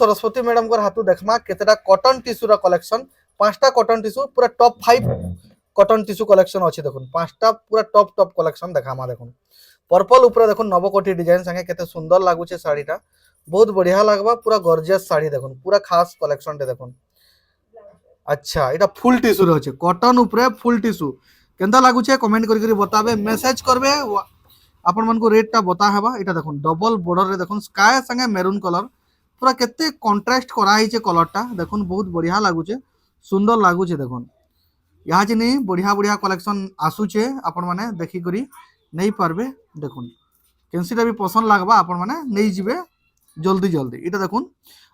Saraswati madam को Hathu देखमा केतेटा cotton tissue रा collection 5टा cotton tissue पूरा टॉप 5 कॉटन टिश्यू कलेक्शन अछि देखुन 5टा पूरा टॉप टॉप कलेक्शन देखामा देखुन पर्पल ऊपर देखुन नवकोटी डिजाइन संगे केते सुंदर लागुचे साड़ीटा बहुत बढ़िया लागबा पूरा गॉर्जियस साड़ी देखुन पूरा खास कलेक्शन टे देखुन। अच्छा एटा फुल टिश्यू रे अछि कॉटन ऊपर फुल टिश्यू केनता लागुचे कमेंट करि करि बताबे मैसेज करबे आपण मन को रेट टा बता हेबा। एटा देखुन डबल बॉर्डर रे देखुन स्काई संगे मेरून कलर पूरा केते कंट्रास्ट करा हिचे कलर टा देखुन बहुत बढ़िया लागुचे सुंदर लागुचे देखुन यहाँ जे नहीं बढ़िया बढ़िया कलेक्शन आसुचे आपण माने देखि करी नहीं पारबे देखुन केनसीटा भी पसंद लागबा आपण माने नहीं जिबे जल्दी जल्दी। इटा देखुन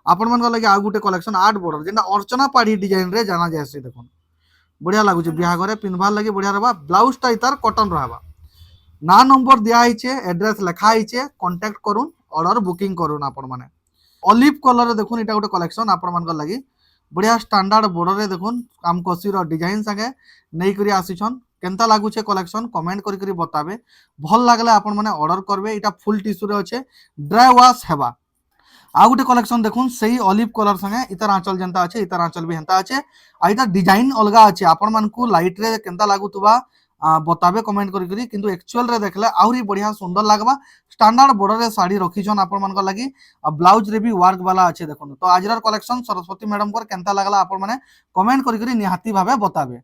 आपण मन लगे आ गुटे कलेक्शन 8 बॉर्डर जेना अर्चना पाड़ी डिजाइन रे जाना जायसी देखुन बढ़िया लागुचे बिहा घरे पिनबार लगे बढ़िया रहबा ब्लाउज टा इतार कॉटन रहबा ना नंबर दिया हिचे एड्रेस लिखा हिचे कांटेक्ट करून ऑर्डर बुकिंग करून आपण माने ऑलिव कलर रे देखुन इटा गुटे कलेक्शन आपण मन लगी बढ़िया स्टैंडर्ड बॉर्डर रे देखुन काम कसी रो डिजाइन संगे नहीं करी आसीछन केनता लागुचे कलेक्शन कमेंट करी करी बताबे भल लागले आपण माने ऑर्डर करबे। इटा फुल टिश्यू रे अच्छे ड्राई वॉश हेबा आ गुटे कलेक्शन देखुन सही ऑलिव कलर संगे इतार आंचल जेंता अच्छे इतार आंचल भी हेंता अच्छे आ इटा डिजाइन अलगा अच्छे आपण मन को लाइट रे केनता लागुतबा बताबे कमेंट करी करी किंतु एक्चुअल रे देखले आउरी बढ़िया सुंदर लागबा स्टैंडर्ड बॉर्डर रे साड़ी रखिछन आपण मन लगी आ ब्लाउज रे भी वर्क वाला अच्छे देखुन। तो आजर कलेक्शन सरस्वती मैडम को केनता लागला आपण माने कमेंट करी करी निहाती भाबे बताबे।